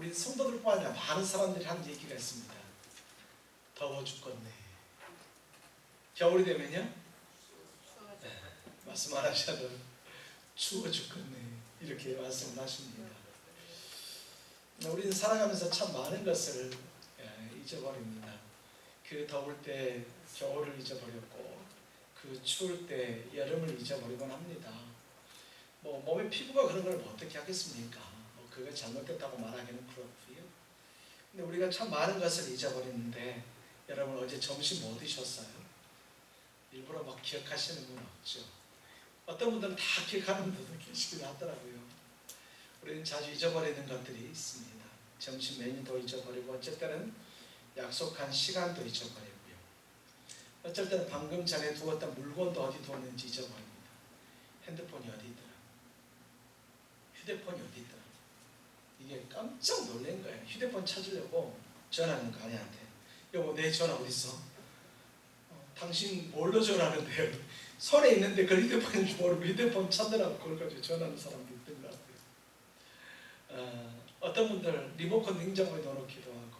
우리 성도들뿐 아니라 많은 사람들이 하는 얘기가 있습니다. 더워 죽겠네. 겨울이 되면요? 네, 말씀 안 하셔도 추워 죽겠네. 이렇게 말씀을 하십니다. 우리는 살아가면서 참 많은 것을 잊어버립니다. 그 더울 때 겨울을 잊어버렸고, 그 추울 때 여름을 잊어버리곤 합니다. 몸의 피부가 그런 걸 어떻게 하겠습니까? 그거 잘못됐다고 말하기는 그렇고요. 근데 우리가 참 많은 것을 잊어버리는데, 여러분 어제 점심 뭐 드셨어요? 일부러 막 기억하시는 분 없죠? 어떤 분들은 다 기억하는 분들도 계시긴 하더라고요. 우리는 자주 잊어버리는 것들이 있습니다. 점심 메뉴도 잊어버리고, 어쩔 때는 약속한 시간도 잊어버리고요. 어쩔 때는 방금 전에 두었던 물건도 어디 두었는지 잊어버립니다. 핸드폰이 어디 있더라? 휴대폰이 어디 있더라? 이게 깜짝 놀란 거예요. 휴대폰 찾으려고 전화하는 거 아내한테. 여보, 내 전화 어디 있어? 당신 뭘로 전화하는데요? 손에 있는데 그 휴대폰인지 모르고 휴대폰 찾느라고 그걸 가지고 전화하는 사람도 있던 것 같아요. 어떤 분들 리모컨 냉장고에 넣어놓기도 하고.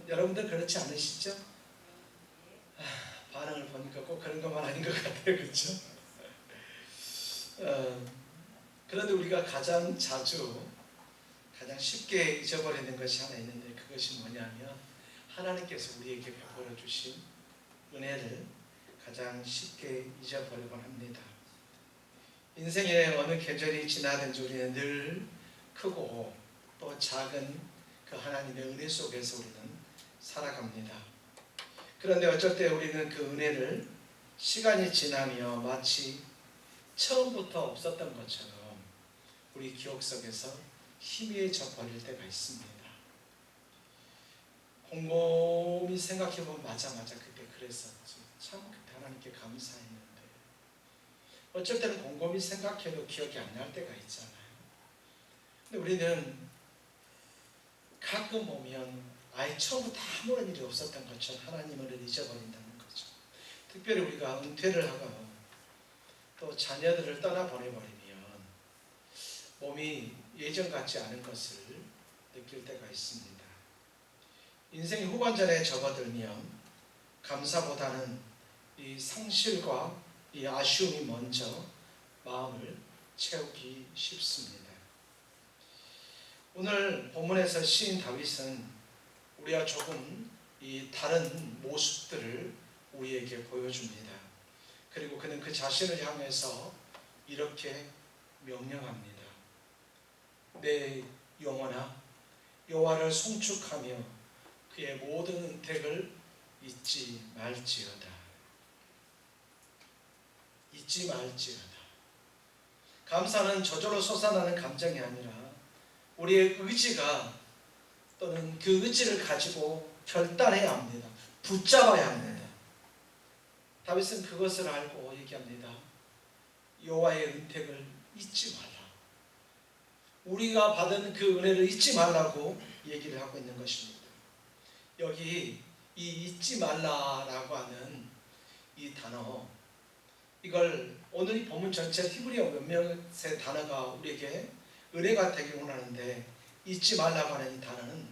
여러분들 그렇지 않으시죠? 반응을 보니까 꼭 그런 것만 아닌 것 같아요. 그렇죠? 그런데 우리가 가장 쉽게 잊어버리는 것이 하나 있는데, 그것이 뭐냐면 하나님께서 우리에게 베풀어 주신 은혜를 가장 쉽게 잊어버리곤 합니다. 인생의 어느 계절이 지나든지 우리는 늘 크고 또 작은 그 하나님의 은혜 속에서 우리는 살아갑니다. 그런데 어쩔 때 우리는 그 은혜를 시간이 지나며 마치 처음부터 없었던 것처럼 우리 기억 속에서 희미해져 버릴 때가 있습니다. 곰곰이 생각해보면 맞아 그때 그랬었지. 참 그때 하나님께 감사했는데. 어쩔 때는 곰곰이 생각해도 기억이 안 날 때가 있잖아요. 근데 우리는 가끔 보면 아예 처음부터 아무런 일이 없었던 것처럼 하나님을 잊어버린다는 거죠. 특별히 우리가 은퇴를 하고 또 자녀들을 떠나보내버리면 몸이 예전 같지 않은 것을 느낄 때가 있습니다. 인생의 후반전에 접어들면 감사보다는 이 상실과 이 아쉬움이 먼저 마음을 채우기 쉽습니다. 오늘 본문에서 시인 다윗은 우리와 조금 이 다른 모습들을 우리에게 보여줍니다. 그리고 그는 그 자신을 향해서 이렇게 명령합니다. 내 영혼아, 여호와를 송축하며 그의 모든 은택을 잊지 말지어다. 잊지 말지어다. 감사는 저절로 솟아나는 감정이 아니라 우리의 의지가 또는 그 의지를 가지고 결단해야 합니다. 붙잡아야 합니다. 다윗은 그것을 알고 얘기합니다. 여호와의 은택을 잊지 말라. 우리가 받은 그 은혜를 잊지 말라고 얘기를 하고 있는 것입니다. 여기 이 잊지 말라라고 하는 이 단어, 이걸 오늘 이 본문 전체 히브리어 몇몇의 단어가 우리에게 은혜가 되길 원하는데, 잊지 말라고 하는 이 단어는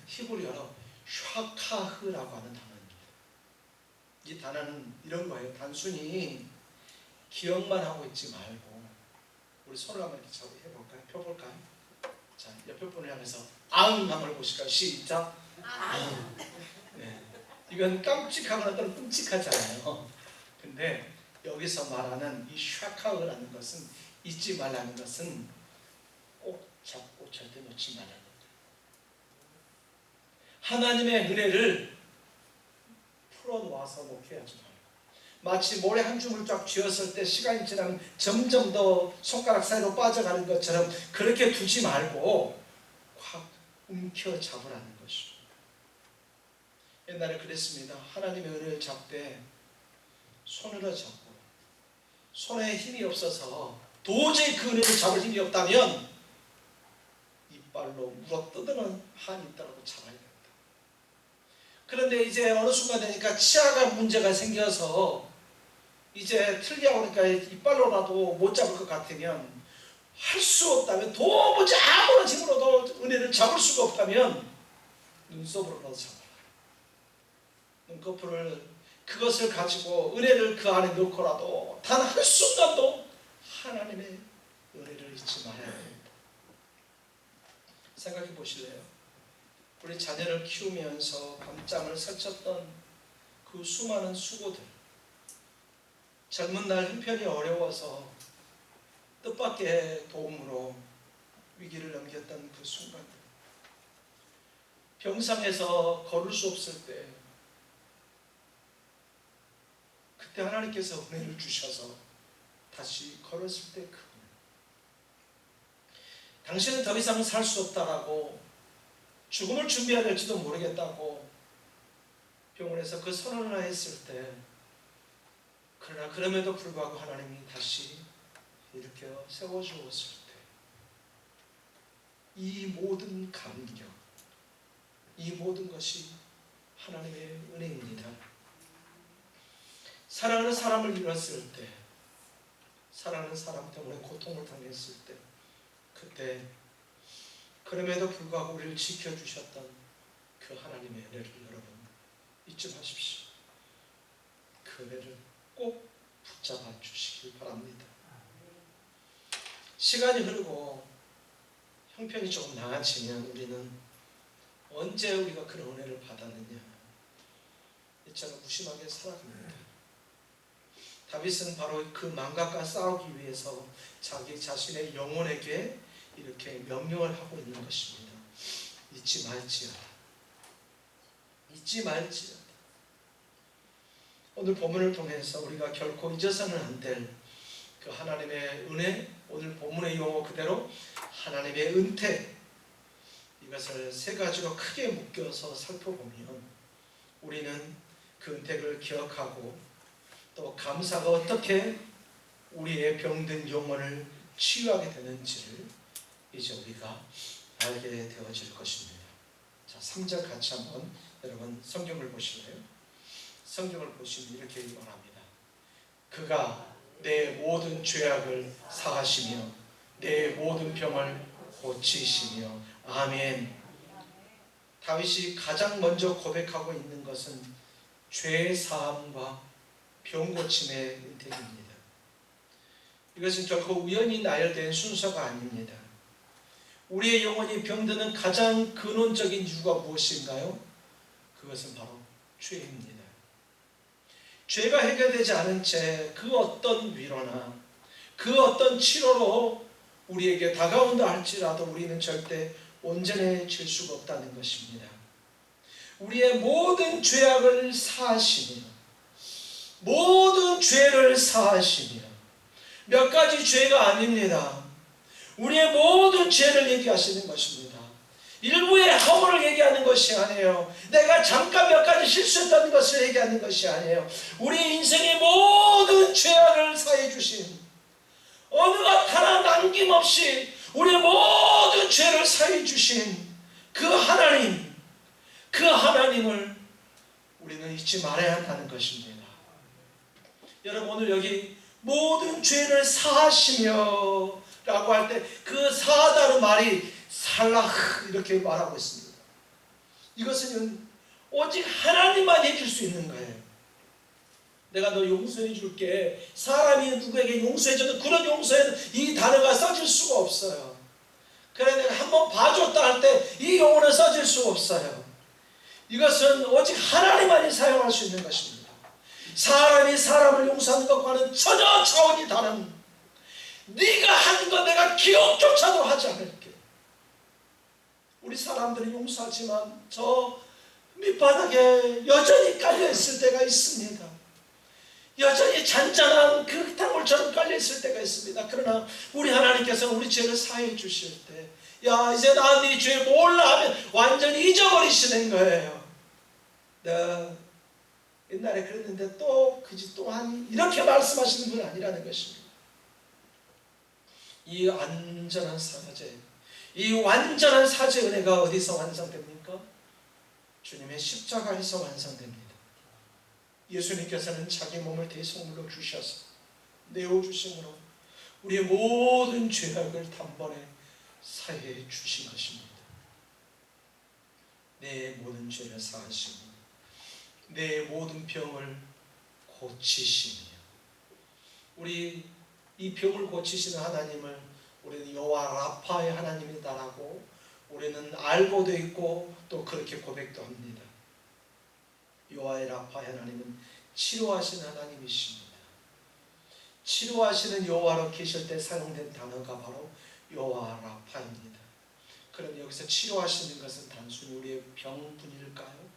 히브리어로 샤카흐라고 하는 단어입니다. 이 단어는 이런 거예요. 단순히 기억만 하고 있지 말고, 우리 손을 한번 이렇게 잡고 해볼까요? 펴볼까요? 자, 옆에 분을 향해서 아응 한번 보실까요? 시작. 아응. 네. 이건 깜찍하거나 또는 끔찍하잖아요. 근데 여기서 말하는 이 샤카흐라는 것은, 잊지 말라는 것은 꼭 잡고 절대 놓지 말라는 거예요. 하나님의 은혜를 풀어놓아서 놓게 하지 말고, 마치 모래 한 줌을 쫙 쥐었을 때 시간이 지나면 점점 더 손가락 사이로 빠져가는 것처럼 그렇게 두지 말고 확 움켜잡으라는 것입니다. 옛날에 그랬습니다. 하나님의 은혜를 잡되 손으로 잡고 손에 힘이 없어서 도저히 그 은혜를 잡을 힘이 없다면 이빨로 물어뜯는 한이 있더라도 잡아야 된다. 그런데 이제 어느 순간 되니까 치아가 문제가 생겨서 이제 틀리하고 그러니까 이빨로라도 못 잡을 것 같으면 할 수 없다면, 도무지 아무런 힘으로도 은혜를 잡을 수가 없다면 눈썹으로라도 잡아라. 눈꺼풀을, 그것을 가지고 은혜를 그 안에 넣고라도 단 한순간도 하나님의 은혜를 잊지 말아야 합니다. 생각해 보실래요? 우리 자녀를 키우면서 밤잠을 설쳤던 그 수많은 수고들, 젊은 날 형편이 어려워서 뜻밖의 도움으로 위기를 넘겼던 그 순간들, 병상에서 걸을 수 없을 때 그때 하나님께서 은혜를 주셔서 다시 걸었을 때 그 은혜, 당신은 더 이상 살 수 없다라고 죽음을 준비해야 될지도 모르겠다고 병원에서 그 선언을 했을 때, 그러나 그럼에도 불구하고 하나님이 다시 일으켜 세워주었을 때, 이 모든 감격, 이 모든 것이 하나님의 은혜입니다. 사랑하는 사람을 잃었을 때, 사랑하는 사람 때문에 고통을 당했을 때, 그때 그럼에도 불구하고 우리를 지켜주셨던 그 하나님의 은혜를 여러분 잊지 마십시오. 그 은혜를 꼭 붙잡아 주시길 바랍니다. 시간이 흐르고 형편이 조금 나아지면 우리는 언제 우리가 그런 은혜를 받았느냐, 이처럼 무심하게 살아갑니다. 다윗은 바로 그 망각과 싸우기 위해서 자기 자신의 영혼에게 이렇게 명령을 하고 있는 것입니다. 잊지 말지어다. 잊지 말지어다. 오늘 본문을 통해서 우리가 결코 잊어서는 안 될 그 하나님의 은혜, 오늘 본문의 용어 그대로 하나님의 은택, 이것을 세 가지로 크게 묶여서 살펴보면 우리는 그 은택을 기억하고 또 감사가 어떻게 우리의 병든 영혼을 치유하게 되는지를 이제 우리가 알게 되어질 것입니다. 자, 3절 같이 한번 여러분 성경을 보실래요? 성경을 보시면 이렇게 말합니다. 그가 내 모든 죄악을 사하시며 내 모든 병을 고치시며. 아멘. 다윗이 가장 먼저 고백하고 있는 것은 죄 사함과 병 고침의 은택입니다. 이것은 결코 우연히 나열된 순서가 아닙니다. 우리의 영혼이 병드는 가장 근원적인 이유가 무엇인가요? 그것은 바로 죄입니다. 죄가 해결되지 않은 채 그 어떤 위로나 그 어떤 치료로 우리에게 다가온다 할지라도 우리는 절대 온전해질 수가 없다는 것입니다. 우리의 모든 죄악을 사하시며, 모든 죄를 사하시며, 몇 가지 죄가 아닙니다. 우리의 모든 죄를 얘기하시는 것입니다. 일부의 허물을 얘기하는 것이 아니에요. 내가 잠깐 몇 가지 실수했다는 것을 얘기하는 것이 아니에요. 우리 인생의 모든 죄악을 사해 주신, 어느 것 하나 남김없이 우리의 모든 죄를 사해 주신 그 하나님, 그 하나님을 우리는 잊지 말아야 한다는 것입니다. 여러분, 오늘 여기 모든 죄를 사하시며 라고 할 때 그 사하다는 말이 살라흐 이렇게 말하고 있습니다. 이것은 오직 하나님만 해줄 수 있는 거예요. 내가 너 용서해 줄게, 사람이 누구에게 용서해줘도 그런 용서에는 이 단어가 써질 수가 없어요. 그래 내가 한번 봐줬다 할 때 이 용어는 써질 수가 없어요. 이것은 오직 하나님만이 사용할 수 있는 것입니다. 사람이 사람을 용서하는 것과는 전혀 차원이 다른, 네가 한 거 내가 기억조차도 하지 않을게. 우리 사람들이 용서하지만 저 밑바닥에 여전히 깔려있을 때가 있습니다. 여전히 잔잔한 그 탕물처럼 깔려있을 때가 있습니다. 그러나 우리 하나님께서 우리 죄를 사해 주실 때, 야 이제 나 네 죄 몰라 하면 완전히 잊어버리시는 거예요. 나 옛날에 그랬는데 또 그지 또 하니, 이렇게 말씀하시는 분 아니라는 것입니다. 이 완전한 사죄, 이 완전한 사죄 은혜가 어디서 완성됩니까? 주님의 십자가에서 완성됩니다. 예수님께서는 자기 몸을 대속물로 주셔서 내어주심으로 우리의 모든 죄악을 단번에 사해 주신 것입니다. 내 모든 죄를 사하시고 내 모든 병을 고치시며, 우리 이 병을 고치시는 하나님을 우리는 여호와 라파의 하나님이다라고 우리는 알고도 있고 또 그렇게 고백도 합니다. 여호와의 라파의 하나님은 치료하시는 하나님이십니다. 치료하시는 여호와로 계실 때 사용된 단어가 바로 여호와 라파입니다. 그럼 여기서 치료하시는 것은 단순히 우리의 병뿐일까요?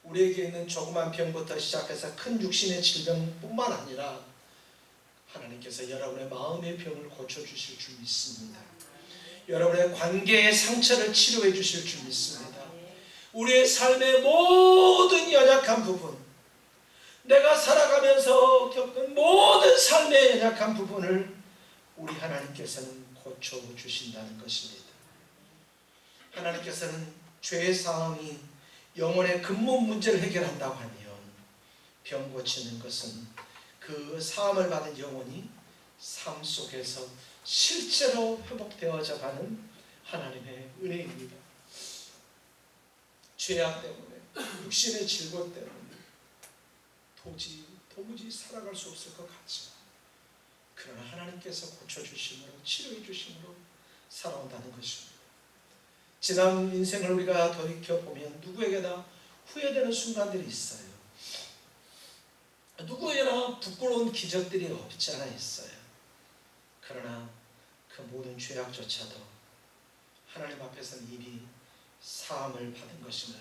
우리에게 있는 조그만 병부터 시작해서 큰 육신의 질병뿐만 아니라 하나님께서 여러분의 마음의 병을 고쳐주실 줄 믿습니다. 여러분의 관계의 상처를 치료해 주실 줄 믿습니다. 우리의 삶의 모든 연약한 부분, 내가 살아가면서 겪은 모든 삶의 연약한 부분을 우리 하나님께서는 고쳐주신다는 것입니다. 하나님께서는 죄의 사함이 영혼의 근본 문제를 해결한다고 하면 병 고치는 것은 그 사함을 받은 영혼이 삶 속에서 실제로 회복되어져 가는 하나님의 은혜입니다. 죄악 때문에, 육신의 질고 때문에 도무지 살아갈 수 없을 것 같지만, 그러나 하나님께서 고쳐주심으로, 치료해주심으로 살아온다는 것입니다. 지난 인생을 우리가 돌이켜보면 누구에게나 후회되는 순간들이 있어요. 누구에게나 부끄러운 기적들이 없지 않아 있어요. 그러나 그 모든 죄악조차도 하나님 앞에서는 이미 사함을 받은 것임을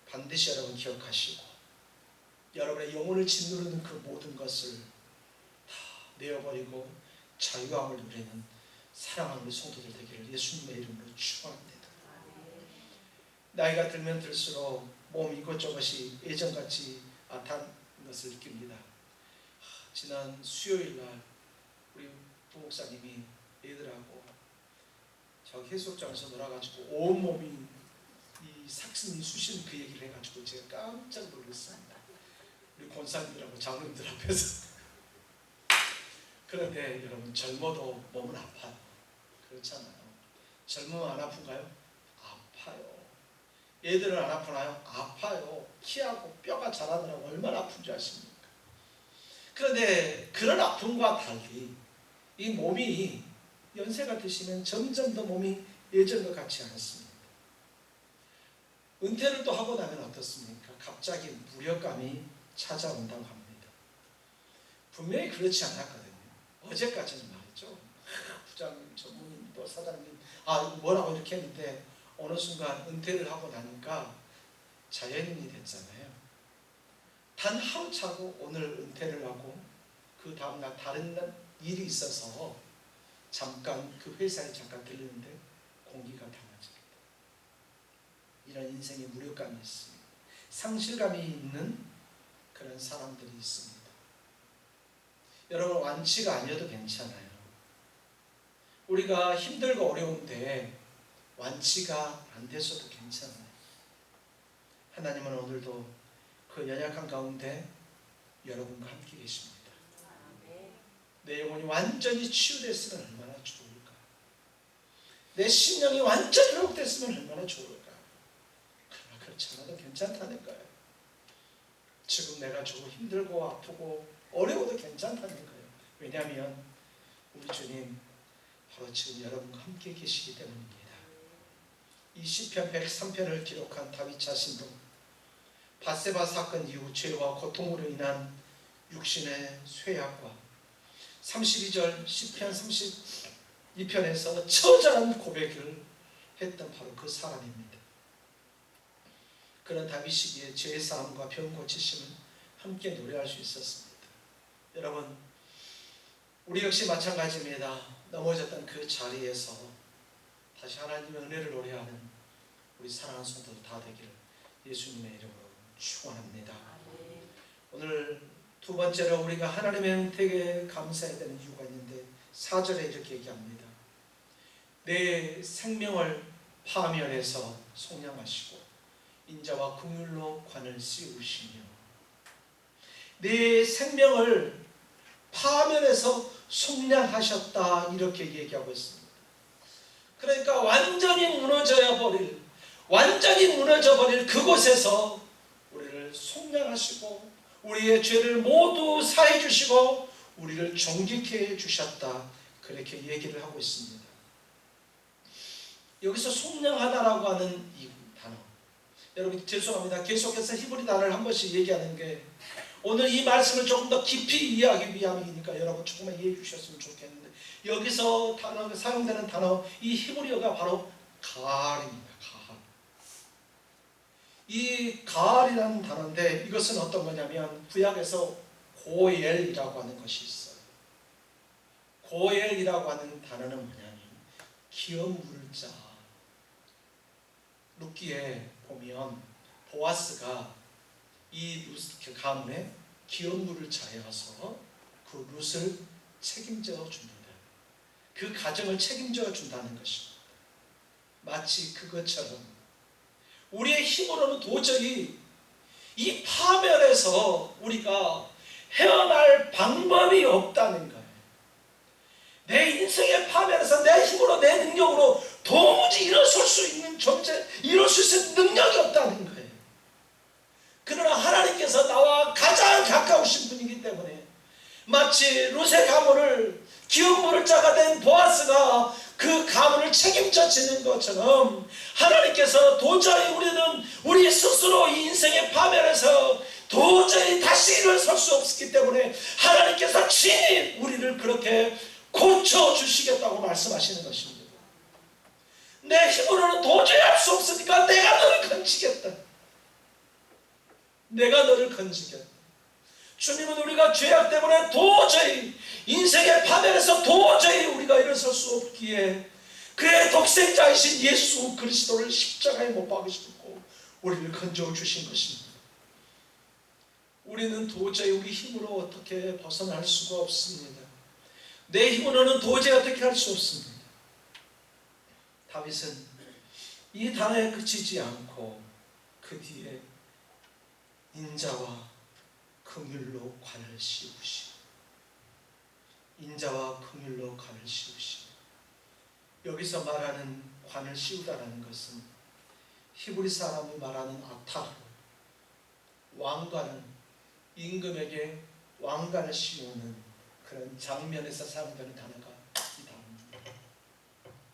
반드시 여러분 기억하시고, 여러분의 영혼을 짓누르는 그 모든 것을 다 내어버리고 자유함을 누리는 사랑하는 우리 성도들 되기를 예수님의 이름으로 축원합니다. 나이가 들면 들수록 몸 이것저것이 예전같이 않다는 것을 느낍니다. 지난 수요일날 우리 부목사님이 애들하고 저기 해수욕장에서 놀아가지고 온몸이 이 삭신이 쑤시는 그 얘기를 해가지고 제가 깜짝 놀랐습니다. 우리 권사님들하고 장로님들 앞에서. 그런데 여러분, 젊어도 몸은 아파요. 그렇잖아요. 젊으면 안 아픈가요? 아파요. 애들은 안 아프나요? 아파요. 키하고 뼈가 자라느라고 얼마나 아픈 줄 아십니까? 그런데 그런 아픔과 달리 이 몸이 연세가 드시면 점점 더 몸이 예전과 같지 않습니다. 은퇴를 또 하고 나면 어떻습니까? 갑자기 무력감이 찾아온다고 합니다. 분명히 그렇지 않았거든요. 어제까지는 말이죠. 부장님, 전무님, 또 사장님, 뭐라고 이렇게 했는데 어느 순간 은퇴를 하고 나니까 자연인이 됐잖아요. 단 하루 차고 오늘 은퇴를 하고 그 다음날 다른 일이 있어서 잠깐 그 회사에 잠깐 들리는데 공기가 달라집니다. 이런 인생의 무력감이 있습니다. 상실감이 있는 그런 사람들이 있습니다. 여러분, 완치가 아니어도 괜찮아요. 우리가 힘들고 어려운데 완치가 안 돼서도 괜찮아요. 하나님은 오늘도 그 연약한 가운데 여러분과 함께 계십니다. 내 영혼이 완전히 치유됐으면 얼마나 좋을까. 내 심령이 완전히 회복됐으면 얼마나 좋을까. 그러나 그렇지 않아도 괜찮다는 거예요. 지금 내가 조금 힘들고 아프고 어려워도 괜찮다는 거예요. 왜냐하면 우리 주님 바로 지금 여러분과 함께 계시기 때문입니다. 이 시편 103편을 기록한 다윗 자신도 밧세바 사건 이후 죄와 고통으로 인한 육신의 쇠약과 32절 시편 32편에서 처절한 고백을 했던 바로 그 사람입니다. 그런 다윗이기에 죄의 싸움과 병 고치심을 함께 노래할 수 있었습니다. 여러분, 우리 역시 마찬가지입니다. 넘어졌던 그 자리에서 다시 하나님의 은혜를 노래하는 우리 사랑하는 성도들 다 되기를 예수님의 이름으로 축원합니다. 오늘 두 번째로 우리가 하나님의 은택에 감사해야 되는 이유가 있는데 4절에 이렇게 얘기합니다. 내 생명을 파멸해서 속량하시고 인자와 긍휼로 관을 씌우시며, 내 생명을 파멸해서 속량하셨다 이렇게 얘기하고 있습니다. 그러니까 완전히 무너져 버릴 그곳에서 우리를 속량하시고 우리의 죄를 모두 사해 주시고 우리를 정직해 해 주셨다 그렇게 얘기를 하고 있습니다. 여기서 속량하다라고 하는 이 단어, 여러분 죄송합니다. 계속해서 히브리 단어를 한 번씩 얘기하는 게 오늘 이 말씀을 조금 더 깊이 이해하기 위함이니까 여러분 조금만 이해해 주셨으면 좋겠는데, 여기서 사용되는 단어, 이 히브리어가 바로 가알입니다. 가알. 이 가알이라는 단어인데 이것은 어떤 거냐면 구약에서 고엘이라고 하는 것이 있어요. 고엘이라고 하는 단어는 뭐냐면 기업 물을 자. 룻기에 보면 보아스가 이 가문에 기업 물을 자여서 그 룻을 책임져 준다. 그 가정을 책임져 준다는 것입니다. 마치 그것처럼 우리의 힘으로는 도저히 이 파멸에서 우리가 헤어날 방법이 없다는 거예요. 내 인생의 파멸에서 내 힘으로 내 능력으로 도무지 일어설 수 있는 존재, 일어설 수 있는 능력이 없다는 거예요. 그러나 하나님께서 나와 가장 가까우신 분이기 때문에 마치 룻의 가문을 기업 물을 자가 된 보아스가 그 가문을 책임져 지는 것처럼 하나님께서 도저히 우리는 우리 스스로 이 인생의 파멸에서 도저히 다시 일어설 수 없기 때문에 하나님께서 친히 우리를 그렇게 고쳐주시겠다고 말씀하시는 것입니다. 내 힘으로는 도저히 할 수 없으니까 내가 너를 건지겠다. 내가 너를 건지겠다. 주님은 우리가 죄악 때문에 도저히 인생의 파멸에서 도저히 우리가 일어설 수 없기에 그의 독생자이신 예수 그리스도를 십자가에 못 박으시고 우리를 건져주신 것입니다. 우리는 도저히 우리 힘으로 어떻게 벗어날 수가 없습니다. 내 힘으로는 도저히 어떻게 할 수 없습니다. 다윗은 이 단어에 그치지 않고 그 뒤에 인자와 긍휼로 관을 씌우시, 인자와 긍휼로 관을 씌우시. 여기서 말하는 관을 씌우다라는 것은 히브리 사람이 말하는 아타르, 왕관을, 임금에게 왕관을 씌우는 그런 장면에서 사용되는 단어가 이 단어입니다.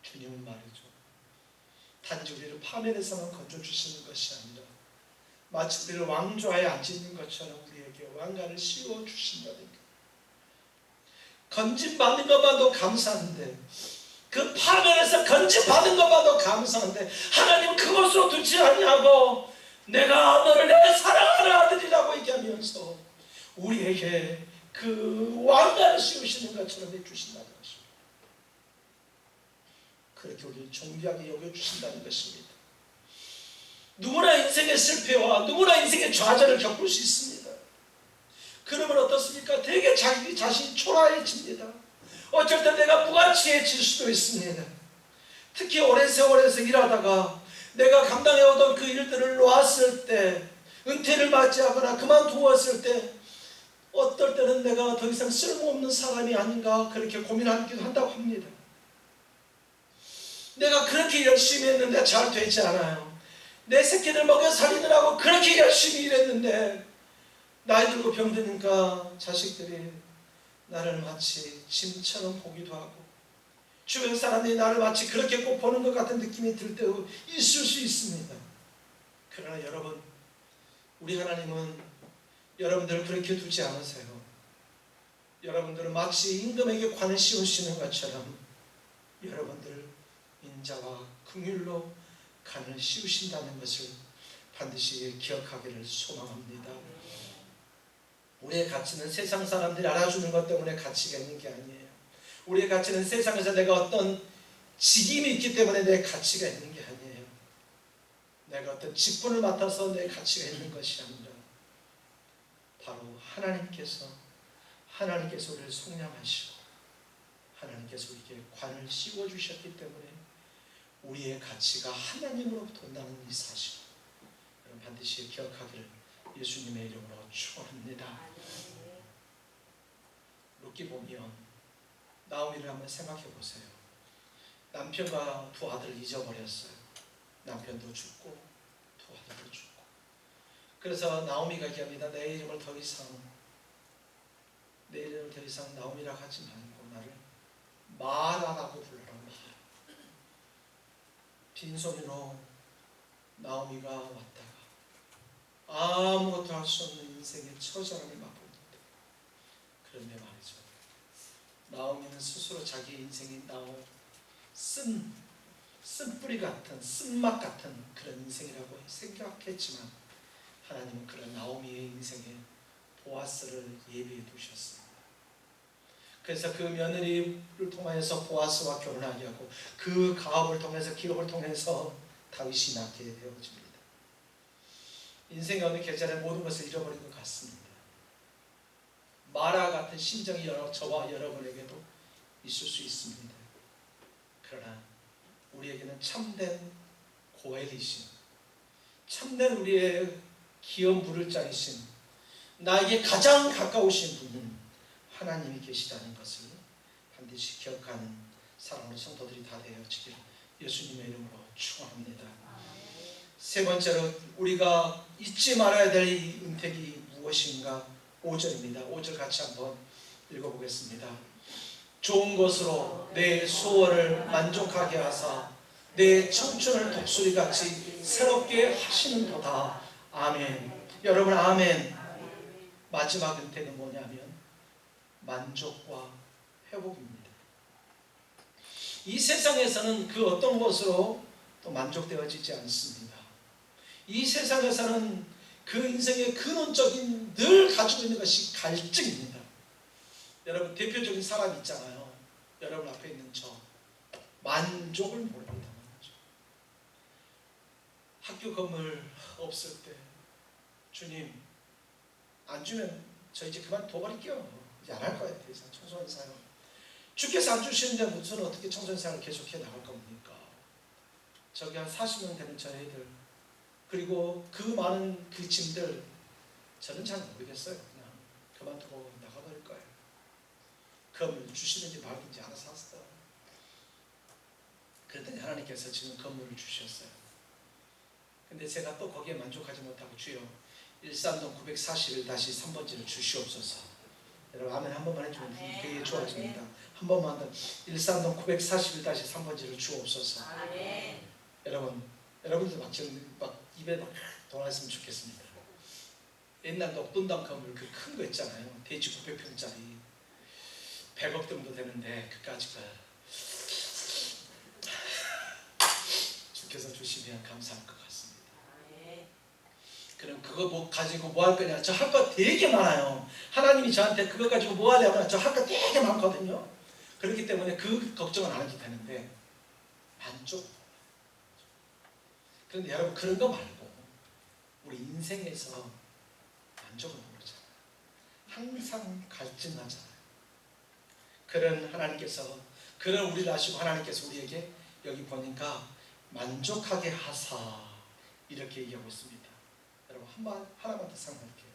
주님은 말이죠. 단지 우리를 파멸에서만 건져주시는 것이 아니라 마치 우리를 왕좌에 앉히는 것처럼 우리에게 왕관을 씌워주신다는 것. 건진받는 것만도 감사한데, 그 파멸에서 건진받은 것만도 감사한데 하나님 그것으로 두지 않냐고 내가 너를 내 사랑하는 아들이라고 얘기하면서 우리에게 그 왕관을 씌우시는 것처럼 해주신다는 것입니다. 그렇게 우리를 존귀하게 여겨주신다는 것입니다. 누구나 인생의 실패와 누구나 인생의 좌절을 겪을 수 있습니다. 그러면 어떻습니까? 되게 자기 자신이 초라해집니다. 어쩔 때 내가 무가치해질 수도 있습니다. 특히 오랜 세월에서 일하다가 내가 감당해오던 그 일들을 놓았을 때, 은퇴를 맞이하거나 그만두었을 때 어떨 때는 내가 더 이상 쓸모없는 사람이 아닌가 그렇게 고민하기도 한다고 합니다. 내가 그렇게 열심히 했는데 잘 되지 않아요. 내 새끼들 먹여 살리느라고 그렇게 열심히 일했는데 나이 들고 병드니까 자식들이 나를 마치 짐처럼 보기도 하고 주변 사람들이 나를 마치 그렇게 꼭 보는 것 같은 느낌이 들 때도 있을 수 있습니다. 그러나 여러분, 우리 하나님은 여러분들을 그렇게 두지 않으세요. 여러분들은 마치 임금에게 관을 씌우시는 것처럼 여러분들을 인자와 긍휼로 관을 씌우신다는 것을 반드시 기억하기를 소망합니다. 우리의 가치는 세상 사람들이 알아주는 것 때문에 가치가 있는 게 아니에요. 우리의 가치는 세상에서 내가 어떤 직임이 있기 때문에 내 가치가 있는 게 아니에요. 내가 어떤 직분을 맡아서 내 가치가 있는 것이 아니라 바로 하나님께서 우리를 속량하시고 하나님께서 우리에게 관을 씌워주셨기 때문에 우리의 가치가 하나님으로부터 온다는 이 사실, 여러분 반드시 기억하기를 예수님의 이름으로 축원합니다. 룻기 보면 나오미를 한번 생각해 보세요. 남편과 두 아들을 잊어버렸어요. 남편도 죽고 두 아들도 죽고. 그래서 나오미가 얘기합니다. 내 이름을 더 이상 나오미라고 하지 말고 나를 마라라고 불러라. 마라. 빈손으로 나오미가 왔다가 아무것도 할 수 없는 인생의 처절함을 맛봅니다. 그런데 말이죠, 나오미는 스스로 자기 인생이 쓴뿌리 같은 쓴맛 같은 그런 인생이라고 생각했지만 하나님은 그런 나오미의 인생에 보아스를 예비해 두셨습니다. 그래서 그 며느리를 통해서 보아스와 결혼하게 하고 그 가업을 통해서 기업을 통해서 다윗이 낳게 되어집니다. 인생의 어느 계절에 모든 것을 잃어버린 것 같습니다. 마라 같은 심정이 저와 여러분에게도 있을 수 있습니다. 그러나 우리에게는 참된 고엘이신, 참된 우리의 기업 물을 자이신, 나에게 가장 가까우신 분은 하나님이 계시다는 것을 반드시 기억하는 사랑하는 성도들이 다 되어지기를 예수님의 이름으로 축원합니다. 세 번째로 우리가 잊지 말아야 될 이 은택이 무엇인가? 5절입니다. 5절 같이 한번 읽어보겠습니다. 좋은 것으로 내 수월을 만족하게 하사 내 청춘을 독수리같이 새롭게 하시는도다. 아멘. 여러분 아멘. 마지막 은택은 뭐냐면 만족과 회복입니다. 이 세상에서는 그 어떤 것으로 또 만족되어지지 않습니다. 이 세상에서는 그 인생의 근원적인 늘 가지고 있는 것이 갈증입니다. 여러분 대표적인 사람 있잖아요. 여러분 앞에 있는 저 만족을 모릅니다. 학교 건물 없을 때 주님 안 주면 저 이제 그만 둬버릴게요. 이제 안 할 거예요. 더 이상 청소년 사역. 주께서 안 주시는데 무슨 어떻게 청소년 사역을 계속해 나갈 겁니까? 저기 한 40명 되는 저희들 그리고 그 많은 그 짐들 저는 잘 모르겠어요. 그냥 그만두고 나가버릴 거예요. 건물 주시는지 말든지 알아서 하세요. 그랬더니 하나님께서 지금 건물을 주셨어요. 근데 제가 또 거기에 만족하지 못하고 주여 1산동 941-3번지를 주시옵소서. 여러분 아멘 한 번만 해주면 되게 좋아집니다. 한 번만 더 1산동 941-3번지를 주옵소서. 여러분들 막 입에 막 돌아있으면 좋겠습니다. 옛날 녹돈당 건물 그 큰 거 있잖아요. 대지 900평짜리 100억 정도 되는데 그까지 주께서 주시면 감사할 것 같습니다. 그럼 그거 뭐 가지고 뭐 할 거냐? 저 할 거 되게 많아요. 하나님이 저한테 그거 가지고 뭐 하려면 저 할 거 되게 많거든요. 그렇기 때문에 그 걱정은 안 해도 되는데 만족. 그런데 여러분 그런 거 말고 우리 인생에서 만족을 모르잖아요. 항상 갈증하잖아요. 그런 하나님께서 그런 우리를 아시고 하나님께서 우리에게 여기 보니까 만족하게 하사 이렇게 얘기하고 있습니다. 여러분 하나만 더 생각할게요.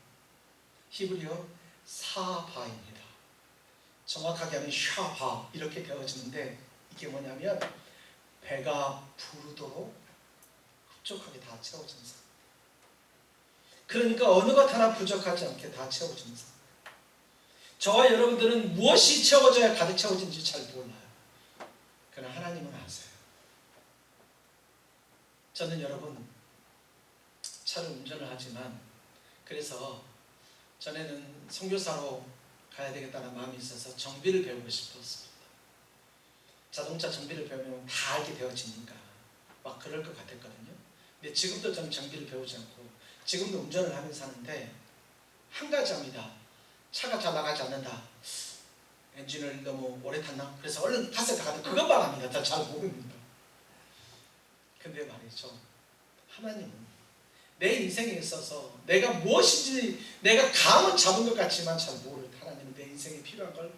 히브리어 사바입니다. 정확하게 하면 샤바 이렇게 되어지는데 이게 뭐냐면 배가 부르도록 흡족하게 다 채워진 상. 그러니까 어느 것 하나 부족하지 않게 다 채워진 상. 저와 여러분들은 무엇이 채워져야 가득 채워진지 잘 몰라요. 그러나 하나님은 아세요. 저는 여러분 차를 운전을 하지만 그래서 전에는 선교사로 가야 되겠다는 마음이 있어서 정비를 배우고 싶었습니다. 자동차 정비를 배우면 다 알게 되어지니까 막 그럴 것 같았거든요. 근데 지금도 저는 정비를 배우지 않고 지금도 운전을 하면서 하는데 한 가지 합니다. 차가 잘 나가지 않는다. 엔진을 너무 오래 탔나? 그래서 얼른 탔을 때 가도 그것만 합니다. 더 잘 모릅니다. 근데 말이죠. 하나님은 내 인생에 있어서 내가 무엇인지 내가 감은 잡은 것 같지만 잘 모를 하나님은 내 인생에 필요한 걸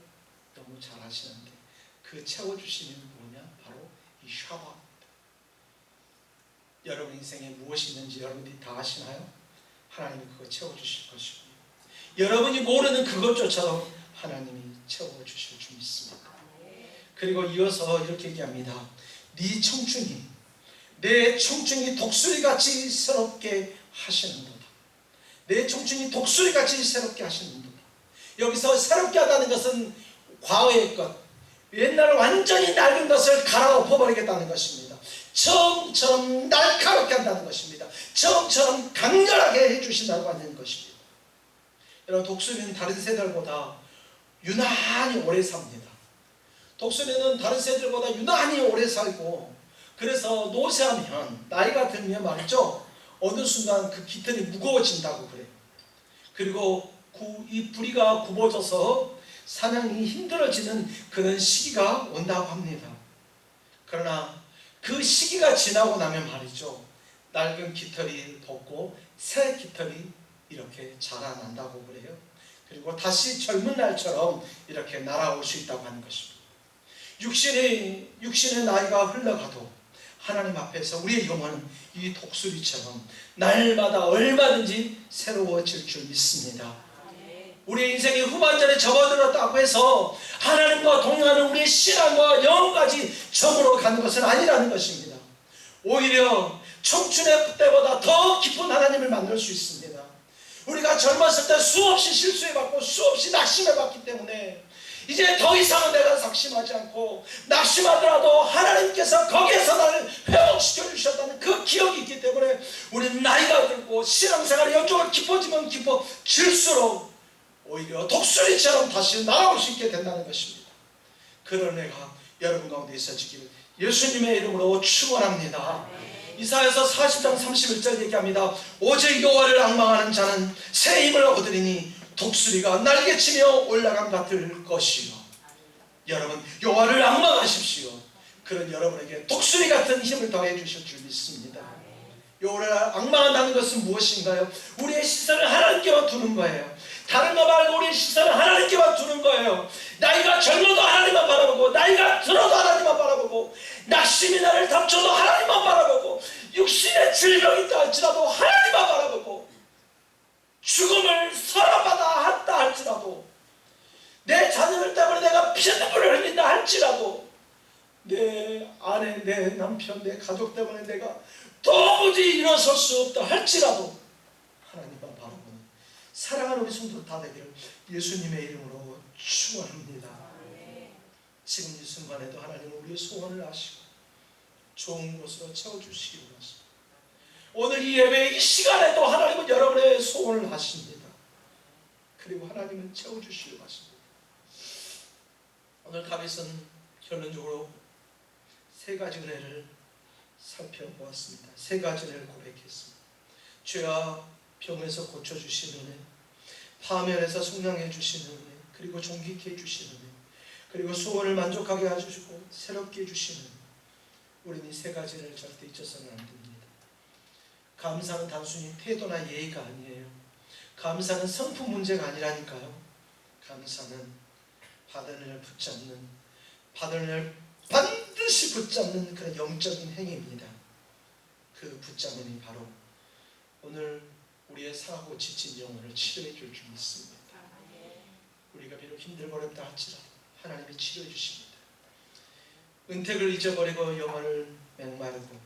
너무 잘 아시는데 그 채워주시는 뭐냐? 바로 이 샤바입니다. 여러분 인생에 무엇이 있는지 여러분들이 다 아시나요? 하나님이 그거 채워주실 것이고 여러분이 모르는 그것조차도 하나님이 채워주실 줄 믿습니다. 그리고 이어서 이렇게 얘기합니다. 내 청춘이 독수리같이 새롭게 하시는도다. 내 청춘이 독수리같이 새롭게 하시는도다. 여기서 새롭게 하다는 것은 과거의 것, 옛날 완전히 낡은 것을 갈아엎어버리겠다는 것입니다. 처음처럼 날카롭게 한다는 것입니다. 처음처럼 강렬하게 해주신다고 하는 것입니다. 여러분, 독수리는 다른 새들보다 유난히 오래 삽니다. 독수리는 다른 새들보다 유난히 오래 살고, 그래서 노쇠하면, 나이가 들면 말이죠, 어느 순간 그 깃털이 무거워진다고 그래요. 그리고 이 부리가 굽어져서 사냥이 힘들어지는 그런 시기가 온다고 합니다. 그러나 그 시기가 지나고 나면 말이죠, 낡은 깃털이 돋고 새 깃털이 이렇게 자라난다고 그래요. 그리고 다시 젊은 날처럼 이렇게 날아올 수 있다고 하는 것입니다. 육신의 나이가 흘러가도 하나님 앞에서 우리의 영혼은 이 독수리처럼 날마다 얼마든지 새로워질 줄 믿습니다. 우리의 인생의 후반전에 접어들었다고 해서 하나님과 동행하는 우리의 신앙과 영혼까지 저물어 가는 것은 아니라는 것입니다. 오히려 청춘의 때보다 더 깊은 하나님을 만날 수 있습니다. 우리가 젊었을 때 수없이 실수해봤고 수없이 낙심해봤기 때문에 이제 더 이상은 내가 낙심하지 않고, 낙심하더라도 하나님께서 거기에서 나를 회복시켜 주셨다는 그 기억이 있기 때문에 우리는 나이가 들고 신앙생활이 영적으로 깊어지면 깊어질수록 오히려 독수리처럼 다시 날아올 수 있게 된다는 것입니다. 그런 애가 여러분 가운데 있어지기를 예수님의 이름으로 축원합니다. 이사야서 40장 31절 얘기합니다. 오직 여호와를 앙망하는 자는 새 힘을 얻으리니 독수리가 날개치며 올라감 같을 것이요. 여러분, 여호와를 앙망하십시오. 그런 여러분에게 독수리 같은 힘을 더해 주실 줄 믿습니다. 여호와를 앙망한다는 것은 무엇인가요? 우리의 시선을 하나님께만 두는 거예요. 다른 거 말고 우리의 시선을 하나님께만 두는 거예요. 나이가 젊어도 하나님만 바라보고, 나이가 들어도 하나님만 바라보고, 낙심이 나를 닥쳐도 하나님만 바라보고, 육신의 질병이 있다 할지라도 하나님만 바라보고, 죽음을 서러받아 한다 할지라도, 내 자녀들 때문에 내가 피눈물을 흘린다 할지라도, 내 아내, 내 남편, 내 가족 때문에 내가 도무지 일어설 수 없다 할지라도 하나님만 바라보는 사랑하는 우리 성도들 다 되기를 예수님의 이름으로 축원합니다. 지금 이 순간에도 하나님은 우리의 소원을 아시고 좋은 곳으로 채워주시기 원하십니다. 오늘 이 예배의 이 시간에도 하나님은 여러분의 소원을 아십니다. 그리고 하나님은 채워주시려고 하십니다. 오늘 다윗은 결론적으로 세 가지 은혜를 살펴보았습니다. 세 가지 은혜를 고백했습니다. 죄와 병에서 고쳐주시는 은혜, 파멸에서 성량해 주시는 은혜, 그리고 존귀케 해주시는 은혜, 그리고 소원을 만족하게 해주시고 새롭게 해주시는 은혜. 우리는 이 세 가지 은혜를 절대 잊어서는 안 됩니다. 감사는 단순히 태도나 예의가 아니에요. 감사는 성품 문제가 아니라니까요. 감사는 받은 은혜를 붙잡는, 받은 은혜를 반드시 붙잡는 그런 영적인 행위입니다. 그 붙잡음이 바로 오늘 우리의 상하고 지친 영혼을 치료해 줄 줄 믿습니다. 우리가 비록 힘들고 어렵다 할지라도 하나님이 치료해 주십니다. 은택을 잊어버리고 영혼을 맹마르고,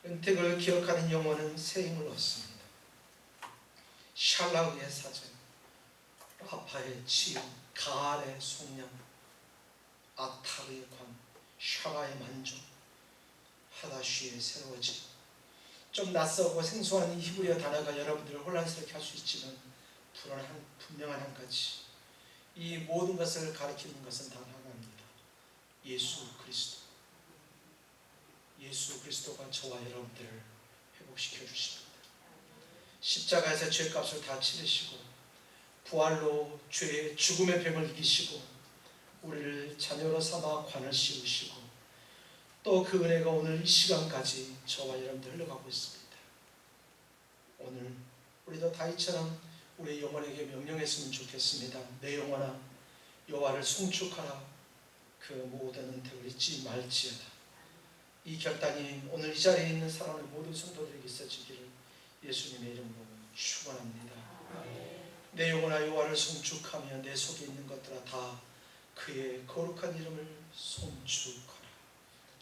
은택을 기억하는 영혼은 새 힘을 얻습니다. 샬라우의 사전, 라파의 치유, 가알의 속량, 아타르의 관, 샤바의 만족, 하다쉬의 새로워짐. 좀 낯설고 생소한 이 히브리어 단어가 여러분들을 혼란스럽게 할 수 있지만 분명한 한 가지, 이 모든 것을 가리키는 것은 단 하나입니다. 예수 그리스도. 예수 그리스도가 저와 여러분들을 회복시켜 주십니다. 십자가에서 죄값을 다 치르시고 부활로 죄의 죽음의 병을 이기시고 우리를 자녀로 삼아 관을 씌우시고, 또 그 은혜가 오늘 이 시간까지 저와 여러분들 흘러가고 있습니다. 오늘 우리도 다윗처럼 우리 영혼에게 명령했으면 좋겠습니다. 내 영혼아 여호와를 송축하라. 그 모든 은택을 잊지 말지어다. 이 결단이 오늘 이 자리에 있는 사랑하는 모든 성도들에게 있어지기를 예수님의 이름으로 축원합니다. 내 영혼아 여호와를 송축하며 내 속에 있는 것들아 다 그의 거룩한 이름을 송축하라.